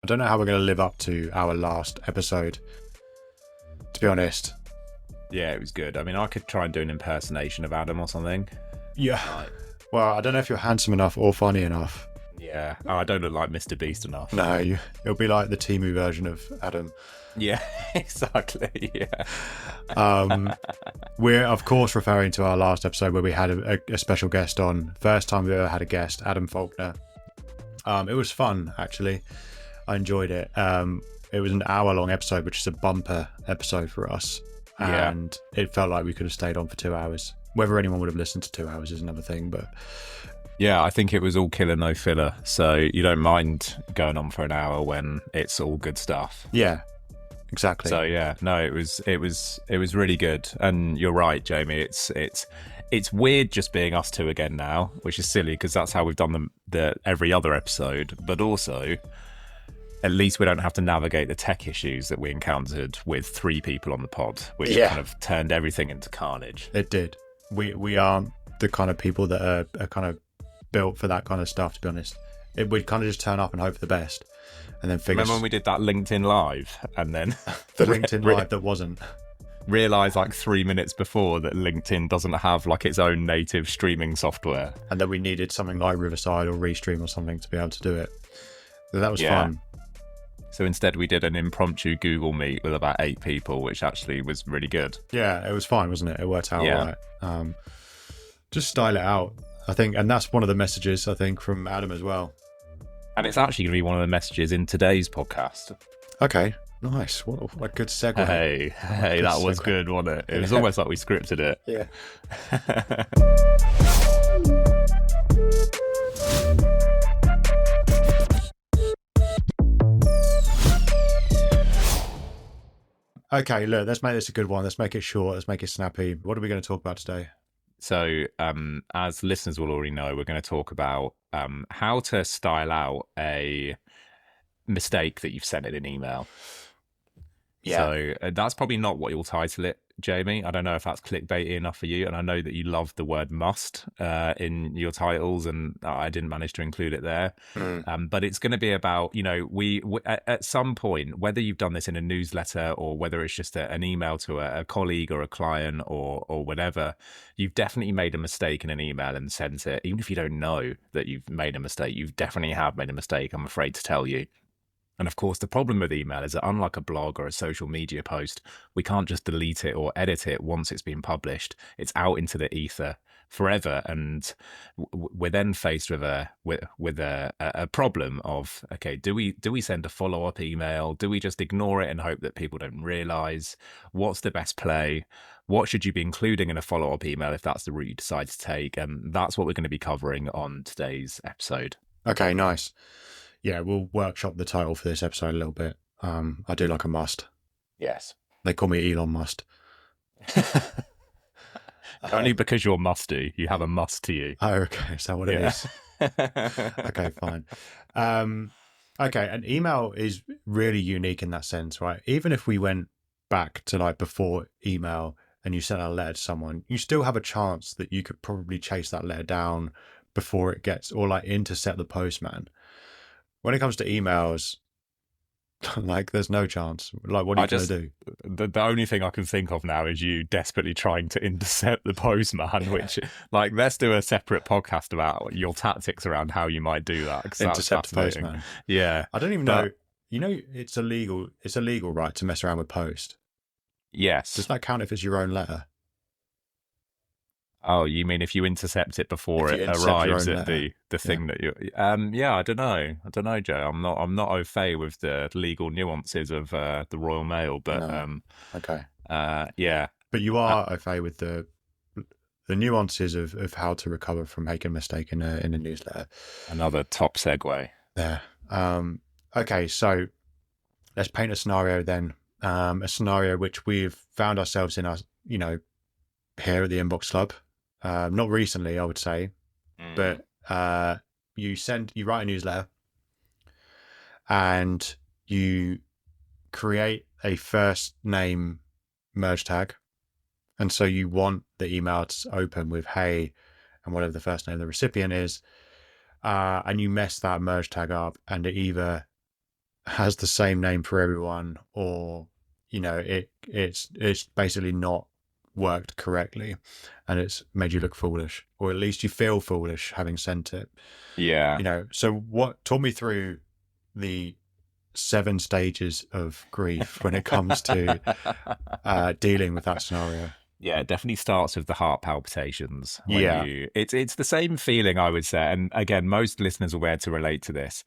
don't know how we're going to live up to our last episode, to be honest. Yeah, it was good. I mean, I could try and do an impersonation of Adam or something. Yeah. Well, I don't know if you're handsome enough or funny enough. Yeah. Oh, I don't look like Mr. Beast enough. No, it'll be like the Temu version of Adam. Yeah, exactly. Yeah. We're, of course, referring to our last episode where we had a special guest on. First time we ever had a guest, Adam Faulkner. It was fun, actually. I enjoyed it. It was an hour-long episode, which is a bumper episode for us. And it felt like we could have stayed on for 2 hours. Whether anyone would have listened to 2 hours is another thing, but... Yeah, I think it was all killer, no filler. So you don't mind going on for an hour when it's all good stuff. Yeah, exactly. So yeah, no, it was really good. And you're right, Jamie. It's weird just being us two again now, which is silly because that's how we've done the every other episode. But also, at least we don't have to navigate the tech issues that we encountered with 3 people on the pod, which kind of turned everything into carnage. It did. We aren't the kind of people that are kind of built for that kind of stuff, to be honest. We'd kind of just turn up and hope for the best and then figure... Remember when we did that LinkedIn Live and then... the LinkedIn Live that wasn't... Realised like 3 minutes before that LinkedIn doesn't have like its own native streaming software. And then we needed something like Riverside or Restream or something to be able to do it. So that was fun. So instead we did an impromptu Google Meet with about 8 people, which actually was really good. Yeah, it was fine, wasn't it? It worked out all right. Just style it out, I think. And that's one of the messages, I think, from Adam as well. And it's actually going to be one of the messages in today's podcast. Okay, nice. What a good segue. Hey, that was good, wasn't it? It was almost like we scripted it. Yeah. Okay, look, let's make this a good one. Let's make it short. Let's make it snappy. What are we going to talk about today? So, as listeners will already know, we're going to talk about how to style out a mistake that you've sent in an email. Yeah. So that's probably not what you'll title it, Jamie. I don't know if that's clickbaity enough for you. And I know that you love the word must in your titles, and I didn't manage to include it there. But it's going to be about, we at some point, whether you've done this in a newsletter or whether it's just an email to a colleague or a client or whatever, you've definitely made a mistake in an email and sent it. Even if you don't know that you've made a mistake, you definitely have made a mistake, I'm afraid to tell you. And of course, the problem with email is that unlike a blog or a social media post, we can't just delete it or edit it once it's been published. It's out into the ether forever. And we're then faced with a problem of, okay, do we send a follow-up email? Do we just ignore it and hope that people don't realize? What's the best play? What should you be including in a follow-up email if that's the route you decide to take? And that's what we're going to be covering on today's episode. Okay, nice. Yeah, we'll workshop the title for this episode a little bit. I do like a must. Yes. They call me Elon Musk. Only because you're musty. You have a must to you. Oh, okay. Is that what it is? Okay, fine. Okay, an email is really unique in that sense, right? Even if we went back to like before email and you sent a letter to someone, you still have a chance that you could probably chase that letter down before it gets, or like intercept the postman. When it comes to emails, like there's no chance. Like, what are you going to do? The only thing I can think of now is you desperately trying to intercept the postman, which, like, let's do a separate podcast about your tactics around how you might do that. Intercept the postman. Yeah. I don't even know. It's illegal. It's illegal, right, to mess around with post. Yes. Does that count if it's your own letter? Oh, you mean if you intercept it before it arrives at the thing that you... yeah, I don't know, Joe. I'm not au fait with the legal nuances of the Royal Mail, but... No. Okay. Yeah. But you are au fait with the nuances of how to recover from making a mistake in a newsletter. Another top segue. There. Okay, so let's paint a scenario then. A scenario which we've found ourselves in, here at the Inbox Club. Not recently, I would say, but you write a newsletter and you create a first name merge tag. And so you want the email to open with hey and whatever the first name of the recipient is. And you mess that merge tag up and it either has the same name for everyone, or it's basically not worked correctly, and it's made you look foolish, or at least you feel foolish having sent it. Yeah. So what? Talk me through the 7 stages of grief when it comes to dealing with that scenario. Yeah, it definitely starts with the heart palpitations when Yeah, it's the same feeling, I would say. And again, most listeners will be able to relate to this.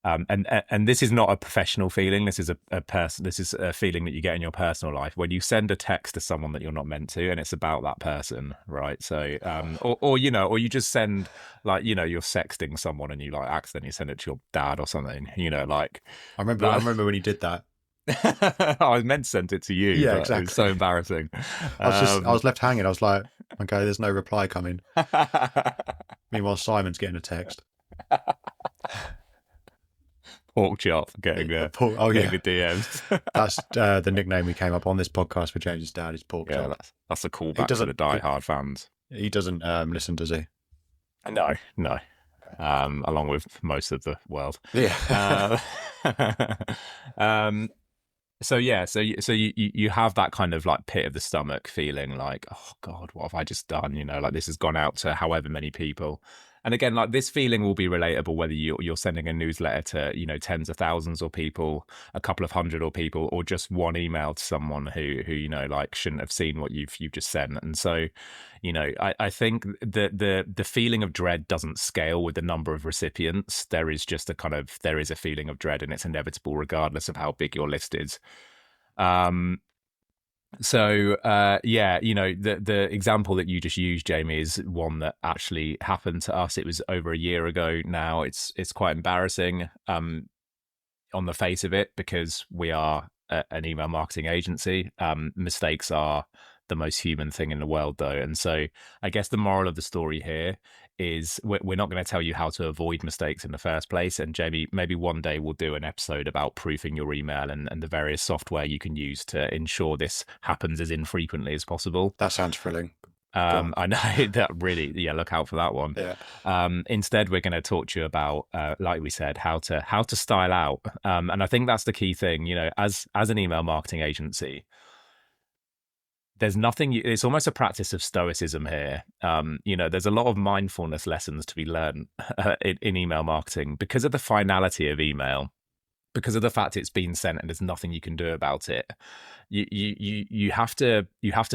And this is not a professional feeling. This is a person. This is a feeling that you get in your personal life when you send a text to someone that you're not meant to, and it's about that person, right? So, or you just send, like, you're sexting someone and you like accidentally send it to your dad or something. Like I remember. I that. remember when you did that. I meant to send it to you, Yeah, but it was exactly. so embarrassing. I was left hanging. I was like, okay, there's no reply coming. Meanwhile, Simon's getting a text. Pork chop getting the DMs. That's the nickname we came up on this podcast for James's dad is Pork Yeah, Chop. that's a callback to the die-hard fans. He doesn't listen, does he? No. Along with most of the world. Yeah. So you have that kind of like pit of the stomach feeling, like, oh God, what have I just done? Like this has gone out to however many people. And again, like this feeling will be relatable whether you're sending a newsletter to tens of thousands or people, a couple of hundred or people, or just one email to someone who like shouldn't have seen what you've just sent. And so, I think the feeling of dread doesn't scale with the number of recipients. There is just there is a feeling of dread, and it's inevitable regardless of how big your list is. So the example that you just used, Jamie, is one that actually happened to us. It was over a year ago now. It's quite embarrassing on the face of it, because we are an email marketing agency. Mistakes are the most human thing in the world, though. And so I guess the moral of the story here is we're not going to tell you how to avoid mistakes in the first place. And Jamie, maybe one day we'll do an episode about proofing your email and the various software you can use to ensure this happens as infrequently as possible. That sounds thrilling. I know that really, look out for that one. Yeah. Instead, we're going to talk to you about, like we said, how to style out. And I think that's the key thing, as an email marketing agency. There's nothing, it's almost a practice of stoicism here. There's a lot of mindfulness lessons to be learned in email marketing because of the finality of email, because of the fact it's been sent and there's nothing you can do about it. You have to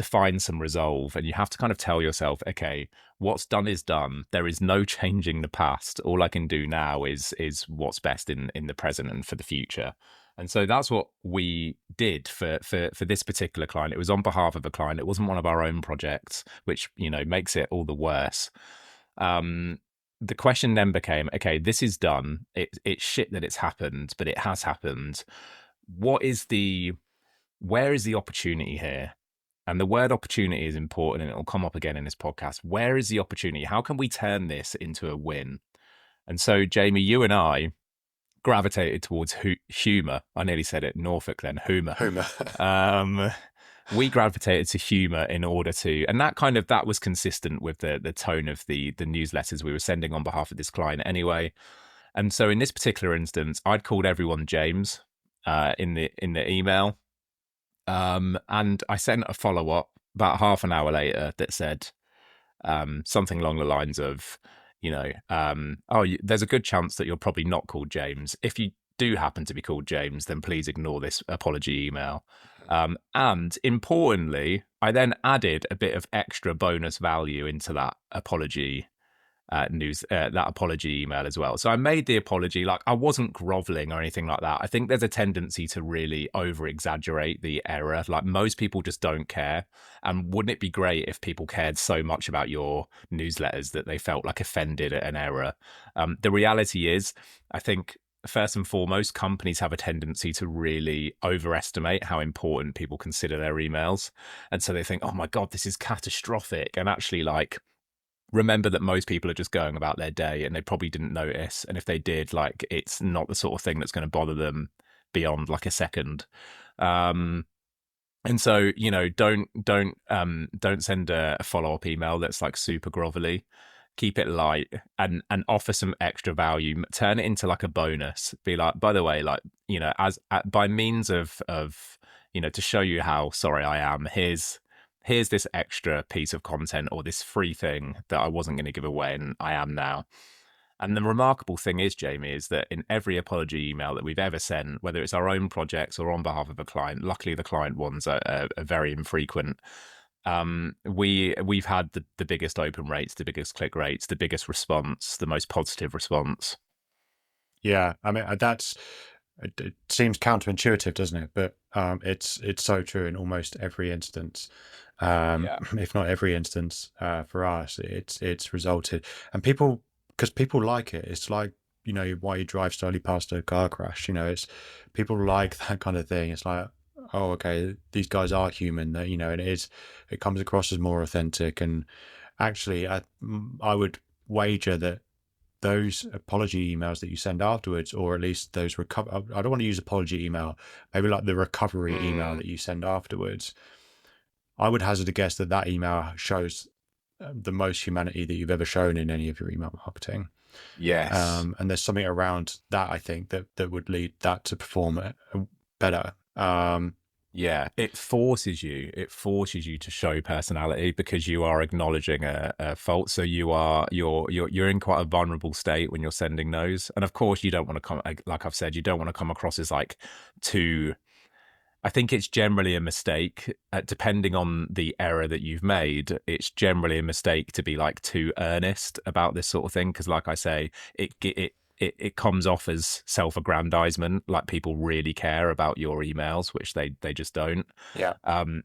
find some resolve, and you have to kind of tell yourself, okay, what's done is done. There is no changing the past. All I can do now is what's best in the present and for the future. And so that's what we did for this particular client. It was on behalf of a client. It wasn't one of our own projects, which, makes it all the worse. The question then became, okay, this is done. It's shit that it's happened, but it has happened. Where is the opportunity here? And the word opportunity is important, and it'll come up again in this podcast. Where is the opportunity? How can we turn this into a win? And so, Jamie, you and I gravitated towards humor. I nearly said it Norfolk then, humor. We gravitated to humor in order to, and that was consistent with the tone of the newsletters we were sending on behalf of this client anyway. And so in this particular instance, I'd called everyone James in the email. And I sent a follow-up about half an hour later that said something along the lines of, there's a good chance that you're probably not called James. If you do happen to be called James, then please ignore this apology email. And importantly, I then added a bit of extra bonus value into that apology that apology email as well. So I made the apology, like I wasn't groveling or anything like that. I think there's a tendency to really over exaggerate the error. Like most people just don't care. And wouldn't it be great if people cared so much about your newsletters that they felt like offended at an error? The reality is, I think first and foremost, companies have a tendency to really overestimate how important people consider their emails. And so they think, oh my God, this is catastrophic. And actually, like, remember that most people are just going about their day and they probably didn't notice. And if they did, like, it's not the sort of thing that's going to bother them beyond like a second. And so, don't send a follow-up email that's like super grovelly. keep it light, and offer some extra value. Turn it into like a bonus. Be like, by the way, like, as by means of to show you how sorry I am. Here's this extra piece of content or this free thing that I wasn't going to give away, and I am now. And the remarkable thing is, Jamie, is that in every apology email that we've ever sent, whether it's our own projects or on behalf of a client, luckily the client ones are very infrequent. We've had the biggest open rates, the biggest click rates, the biggest response, the most positive response. Yeah, I mean it seems counterintuitive, doesn't it? But it's so true in almost every instance. If not every instance, for us, it's resulted, and because people like it. It's like, why you drive slowly past a car crash. It's people like that kind of thing. It's like, oh, okay, these guys are human. That and it comes across as more authentic. And actually, I would wager that those apology emails that you send afterwards, or at least those I don't want to use apology email, maybe like the recovery email that you send afterwards, I would hazard a guess that email shows the most humanity that you've ever shown in any of your email marketing. Yes. And there's something around that, I think, that would lead that to perform better. Yeah, it forces you to show personality, because you are acknowledging a fault. So you're in quite a vulnerable state when you're sending those. And of course you don't want to come, like I've said, you don't want to come across as like too, I think it's generally a mistake, depending on the error that you've made. It's generally a mistake to be like too earnest about this sort of thing, because like I say, it comes off as self-aggrandizement, like people really care about your emails, which they just don't. Yeah.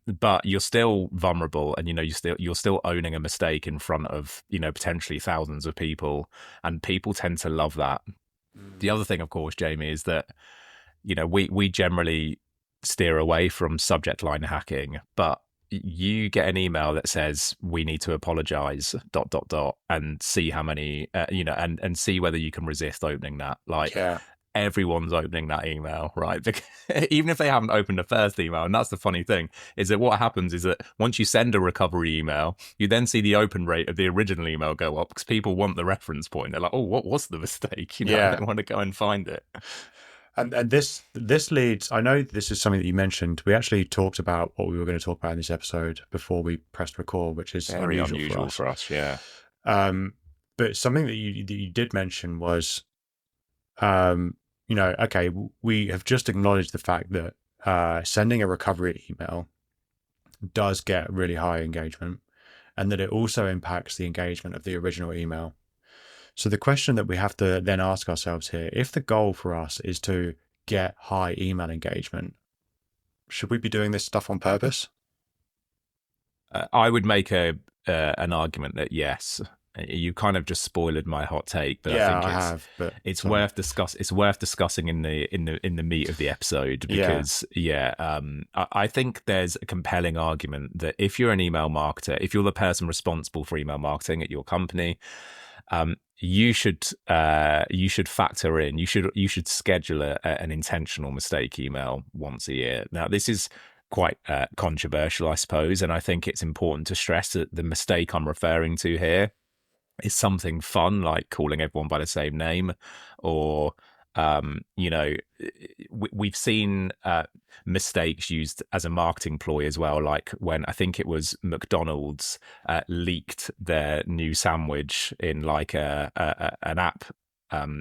But you're still vulnerable, and you're still owning a mistake in front of potentially thousands of people, and people tend to love that. The other thing, of course, Jamie, is that we generally steer away from subject line hacking, but you get an email that says we need to apologize ... and see how many and see whether you can resist opening that. Like, everyone's opening that email, right? Because even if they haven't opened the first email. And that's the funny thing, is that what happens is that once you send a recovery email, you then see the open rate of the original email go up, because people want the reference point. They're like, oh, what was the mistake? I don't want to go and find it. And this leads, I know this is something that you mentioned. We actually talked about what we were going to talk about in this episode before we pressed record, which is very unusual for us. Yeah. But something that you did mention was, okay, we have just acknowledged the fact that sending a recovery email does get really high engagement, and that it also impacts the engagement of the original email. So the question that we have to then ask ourselves here, if the goal for us is to get high email engagement, should we be doing this stuff on purpose? I would make an argument that yes. You kind of just spoiled my hot take, but I think it's worth discussing in the meat of the episode, because I think there's a compelling argument that if you're an email marketer, if you're the person responsible for email marketing at your company, you should factor in, you should schedule an intentional mistake email once a year. Now, this is quite controversial, I suppose, and I think it's important to stress that the mistake I'm referring to here is something fun, like calling everyone by the same name, or we've seen mistakes used as a marketing ploy as well, like when I think it was McDonald's leaked their new sandwich in like an app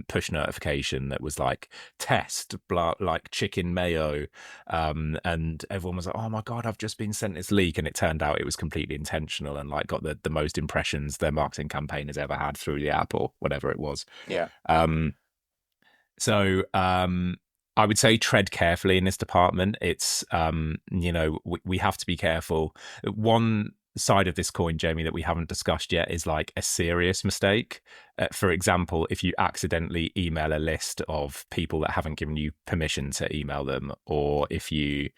push notification that was like test like chicken mayo, and everyone was like, oh my god, I've just been sent this leak, and it turned out it was completely intentional and like got the most impressions their marketing campaign has ever had through the app or whatever it was. So I would say tread carefully in this department. It's we have to be careful. One side of this coin, Jamie, that we haven't discussed yet is like a serious mistake. For example, if you accidentally email a list of people that haven't given you permission to email them, or if you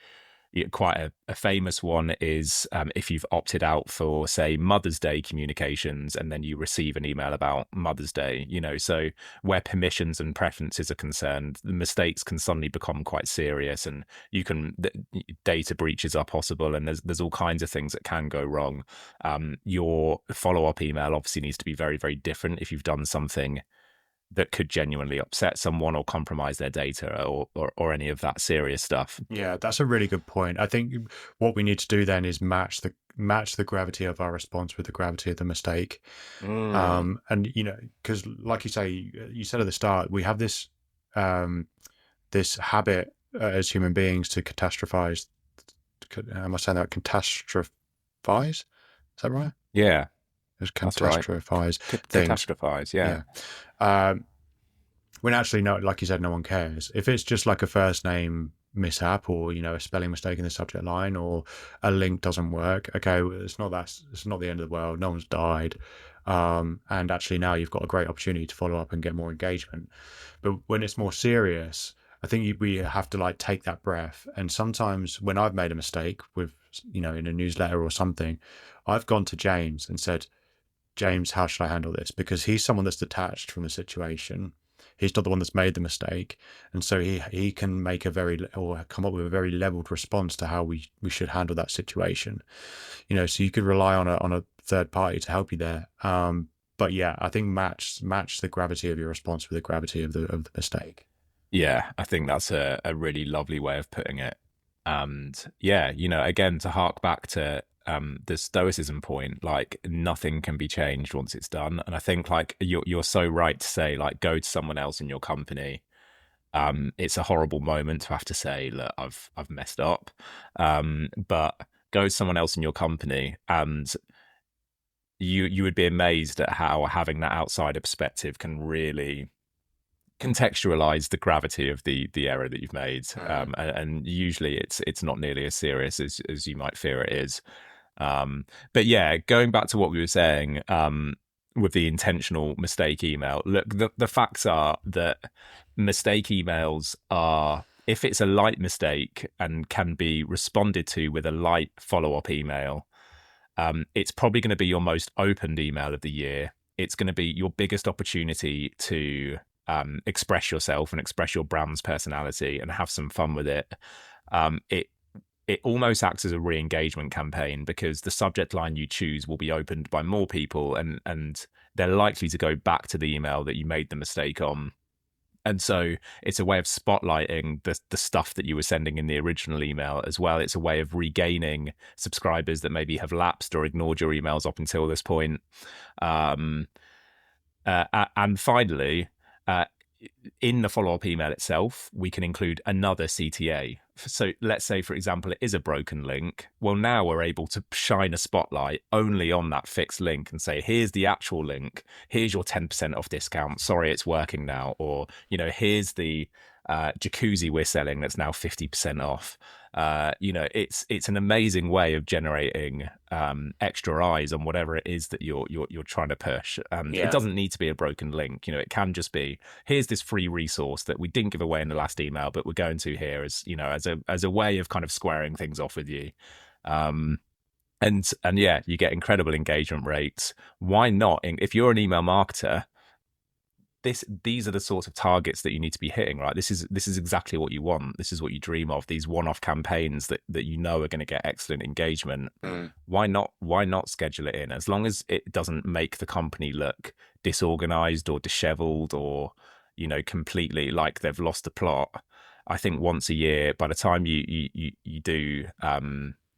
quite a famous one is if you've opted out for, say, Mother's Day communications, and then you receive an email about Mother's Day, so where permissions and preferences are concerned, the mistakes can suddenly become quite serious, and data breaches are possible, and there's all kinds of things that can go wrong. Your follow-up email obviously needs to be very, very different if you've done something that could genuinely upset someone or compromise their data or any of that serious stuff. Yeah, that's a really good point. I think what we need to do then is match the gravity of our response with the gravity of the mistake. And because like you say, you said at the start, we have this this habit as human beings to catastrophize. Am I saying that? Catastrophize? Is that right? Yeah. It's catastrophize things. Catastrophize, yeah. When actually, no, like you said, no one cares. If it's just like a first name mishap, or a spelling mistake in the subject line, or a link doesn't work, okay, it's not the end of the world. No one's died, and actually now you've got a great opportunity to follow up and get more engagement. But when it's more serious, I think we have to like take that breath. And sometimes when I've made a mistake with in a newsletter or something, I've gone to James and said, James, how should I handle this? Because he's someone that's detached from the situation. He's not the one that's made the mistake. And so he can make come up with a very leveled response to how we should handle that situation. So you could rely on a third party to help you there. But yeah, I think match the gravity of your response with the gravity of the mistake. Yeah, I think that's a really lovely way of putting it. And yeah, again, to hark back to the stoicism point, like nothing can be changed once it's done. And I think like you're so right to say, like, go to someone else in your company. It's a horrible moment to have to say, look, I've messed up. But go to someone else in your company, and you would be amazed at how having that outsider perspective can really contextualize the gravity of the error that you've made. And usually it's not nearly as serious as you might fear it is. But yeah, going back to what we were saying, with the intentional mistake email, look, the facts are that mistake emails are, if it's a light mistake and can be responded to with a light follow-up email, it's probably going to be your most opened email of the year. It's going to be your biggest opportunity to express yourself and express your brand's personality and have some fun with it. It almost acts as a re-engagement campaign, because the subject line you choose will be opened by more people, and they're likely to go back to the email that you made the mistake on. And so it's a way of spotlighting the stuff that you were sending in the original email as well. It's a way of regaining subscribers that maybe have lapsed or ignored your emails up until this point. And finally, in the follow-up email itself, we can include another CTA. So let's say, for example, it is a broken link. Well, now we're able to shine a spotlight only on that fixed link and say, here's the actual link. Here's your 10% off discount. Sorry, it's working now. Or, here's the jacuzzi we're selling that's now 50% off. It's an amazing way of generating extra eyes on whatever it is that you're trying to push. And It doesn't need to be a broken link. It can just be, here's this free resource that we didn't give away in the last email, but we're going to here as a way of kind of squaring things off with you. And yeah, you get incredible engagement rates. Why not? If you're an email marketer, these are the sorts of targets that you need to be hitting, right? This is exactly what you want. This is what you dream of. These one-off campaigns that are going to get excellent engagement. Why not schedule it in? As long as it doesn't make the company look disorganized or disheveled or completely like they've lost the plot. I think once a year, by the time you do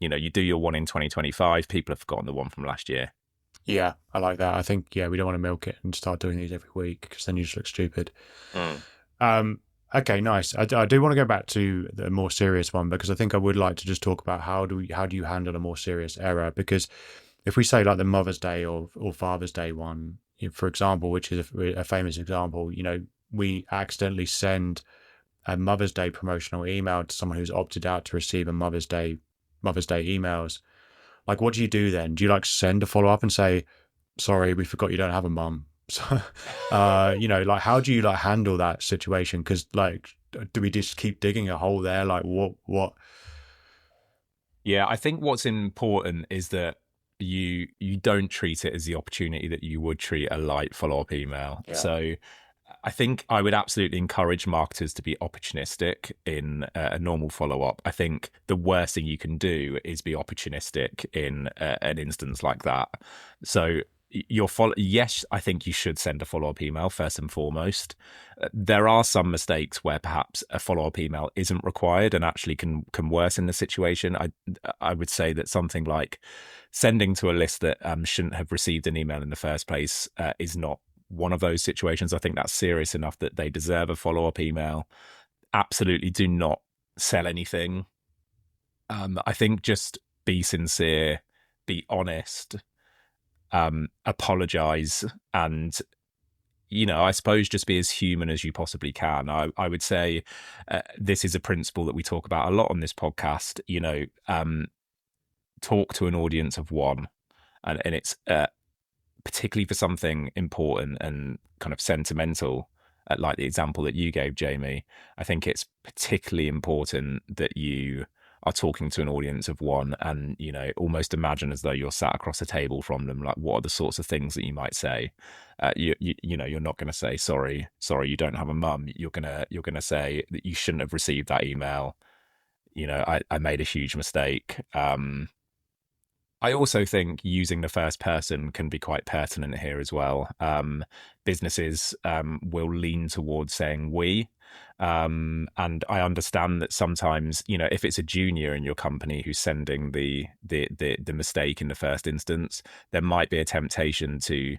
you do your one in 2025, people have forgotten the one from last year. Yeah, I like that. I think, we don't want to milk it and start doing these every week, because then you just look stupid. Okay, nice. I do want to go back to the more serious one, because I think I would like to just talk about how do you handle a more serious error? Because if we say like the Mother's Day or Father's Day one, for example, which is a famous example, we accidentally send a Mother's Day promotional email to someone who's opted out to receive a Mother's Day emails. Like, what do you do then? Do you like send a follow up and say, sorry, we forgot you don't have a mum? So, like, how do you like handle that situation? Because like, do we just keep digging a hole there? Like, what? Yeah, I think what's important is that you don't treat it as the opportunity that you would treat a light follow-up email. Yeah. So I think I would absolutely encourage marketers to be opportunistic in a normal follow-up. I think the worst thing you can do is be opportunistic in an instance like that. So yes, I think you should send a follow-up email first and foremost. There are some mistakes where perhaps a follow-up email isn't required and actually can worsen the situation. I would say that something like sending to a list that shouldn't have received an email in the first place is not one of those situations. I think that's serious enough that they deserve a follow-up email. Absolutely do not sell anything. I think just be sincere, be honest, apologize, and I suppose just be as human as you possibly can. I would say this is a principle that we talk about a lot on this podcast. Talk to an audience of one, and it's particularly for something important and kind of sentimental, like the example that you gave, Jamie. I think it's particularly important that you are talking to an audience of one, and almost imagine as though you're sat across a table from them. Like, what are the sorts of things that you might say? You're not going to say sorry, you don't have a mum. You're gonna say that you shouldn't have received that email. I made a huge mistake. I also think using the first person can be quite pertinent here as well. Businesses will lean towards saying we. And I understand that sometimes, if it's a junior in your company who's sending the mistake in the first instance, there might be a temptation to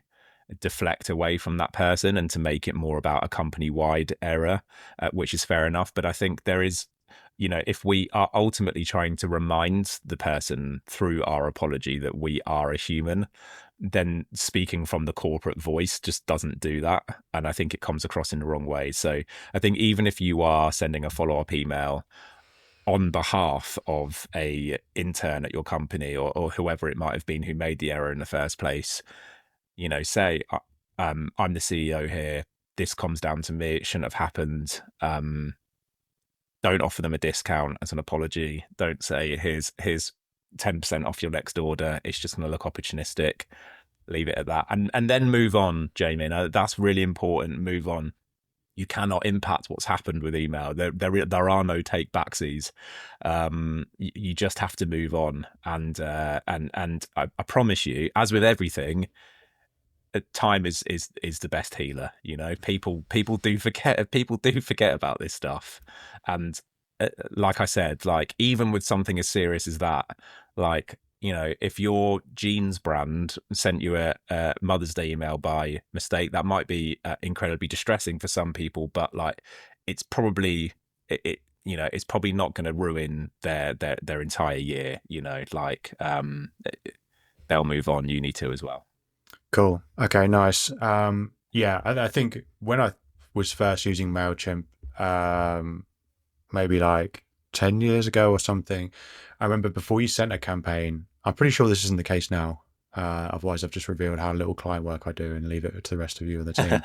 deflect away from that person and to make it more about a company-wide error, which is fair enough. But I think there is, if we are ultimately trying to remind the person through our apology that we are a human, then speaking from the corporate voice just doesn't do that. And I think it comes across in the wrong way. So I think even if you are sending a follow-up email on behalf of a intern at your company or whoever it might have been who made the error in the first place, say, I'm the CEO here. This comes down to me. It shouldn't have happened. Don't offer them a discount as an apology. Don't say, here's 10% off your next order. It's just going to look opportunistic. Leave it at that. And then move on, Jamie. Now, that's really important. Move on. You cannot impact what's happened with email. There are no take backsies. You just have to move on. And I promise you, as with everything, time is the best healer. People do forget about this stuff. And like I said, like even with something as serious as that, like, if your jeans brand sent you a Mother's Day email by mistake, that might be incredibly distressing for some people, but like it's probably it's probably not going to ruin their entire year. They'll move on. You need to as well. Cool. Okay, nice. Yeah, I think when I was first using MailChimp, maybe like 10 years ago or something, I remember before you sent a campaign, I'm pretty sure this isn't the case now. Otherwise, I've just revealed how little client work I do and leave it to the rest of you and the team.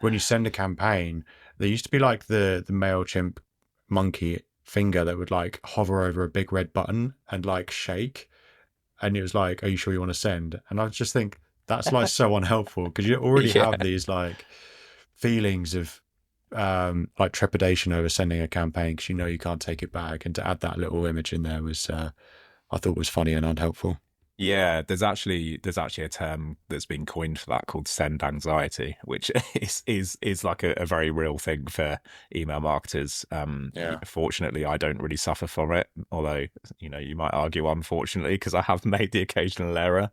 When you send a campaign, there used to be like the MailChimp monkey finger that would like hover over a big red button and like shake. And it was like, are you sure you want to send? And I just think that's like so unhelpful because you already have these like feelings of like trepidation over sending a campaign because you can't take it back. And to add that little image in there was, I thought was funny and unhelpful. Yeah, there's actually a term that's been coined for that called send anxiety, which is like a very real thing for email marketers. Fortunately, I don't really suffer from it, although you might argue unfortunately because I have made the occasional error,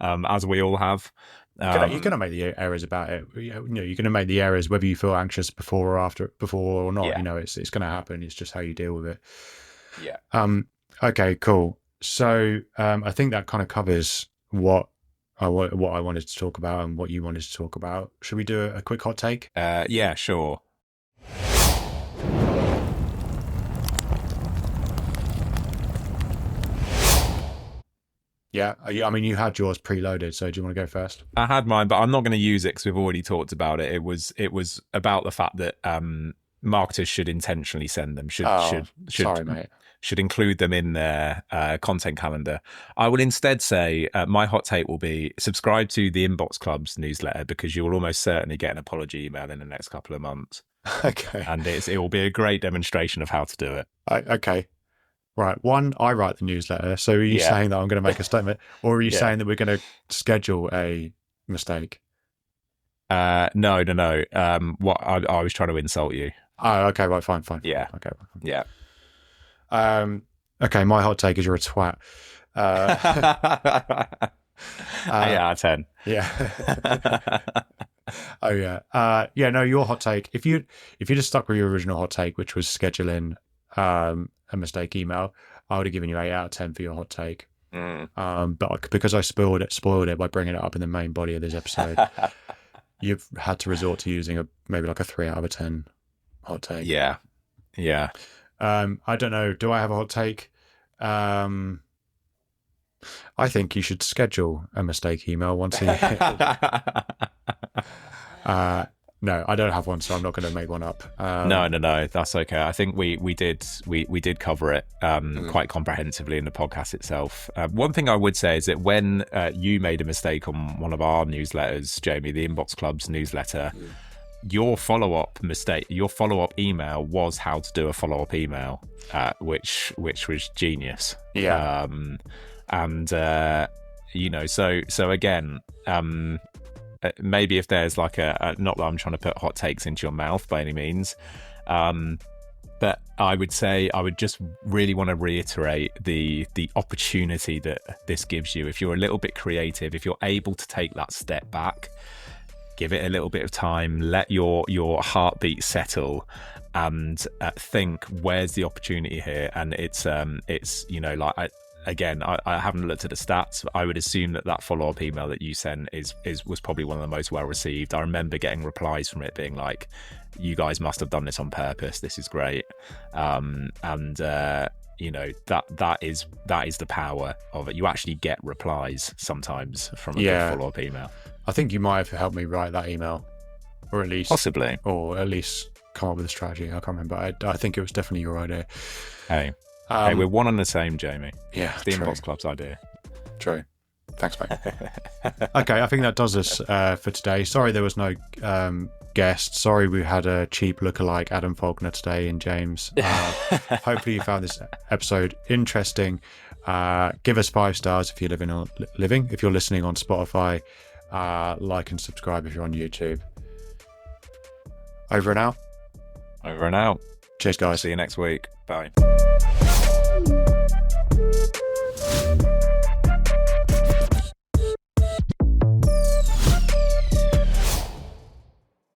as we all have. You're going to make the errors about it. You're going to make the errors whether you feel anxious before or not. Yeah. It's going to happen. It's just how you deal with it. Yeah. Okay. Cool. So I think that kind of covers what I wanted to talk about and what you wanted to talk about. Should we do a quick hot take? Yeah, sure. Yeah, I mean, you had yours preloaded, so do you want to go first? I had mine, but I'm not going to use it because we've already talked about it. It was about the fact that marketers should intentionally send them. Sorry, mate. should include them in their content calendar. I will instead say my hot take will be subscribe to the Inbox Club's newsletter, because you will almost certainly get an apology email in the next couple of months. Okay. And it will be a great demonstration of how to do it. Okay. Right. One, I write the newsletter. So are you saying that I'm going to make a statement, or are you saying that we're going to schedule a mistake? No. What I was trying to insult you. Oh, okay. Right. Fine. Yeah. Okay. Yeah. Okay. My hot take is you're a twat. 8 out of 10. Yeah. Oh yeah. Yeah. No, your hot take. If you just stuck with your original hot take, which was scheduling a mistake email, I would have given you 8 out of 10 for your hot take. But because I spoiled it by bringing it up in the main body of this episode, you've had to resort to using maybe like a 3 out of 10 hot take. Yeah. I don't know. Do I have a hot take? I think you should schedule a mistake email once a year. No, I don't have one, so I'm not going to make one up. No, that's okay. I think we did cover it quite comprehensively in the podcast itself. One thing I would say is that when you made a mistake on one of our newsletters, Jamie, the Inbox Club's newsletter, your follow-up email was how to do a follow-up email, which was genius. Yeah. So again, maybe if there's like not that I'm trying to put hot takes into your mouth by any means, but I would say I would just really want to reiterate the opportunity that this gives you. If you're a little bit creative, if you're able to take that step back, give it a little bit of time, let your heartbeat settle, and think, where's the opportunity here? And it's I haven't looked at the stats, but I would assume that follow-up email that you sent was probably one of the most well received. I remember getting replies from it being like, you guys must have done this on purpose, this is great. That is the power of it. You actually get replies sometimes from a good follow-up email. I think you might have helped me write that email, or at least possibly, or at least come up with a strategy. I can't remember. I think it was definitely your idea. Hey, we're one and the same, Jamie. Yeah, it's the Inbox Club's idea. True. Thanks, mate. Okay, I think that does us for today. Sorry there was no guest. Sorry we had a cheap lookalike Adam Faulkner today in James. Hopefully you found this episode interesting. Give us 5 stars if you're if you're listening on Spotify. Like and subscribe if you're on YouTube. Over and out. Over and out. Cheers, guys. See you next week. Bye.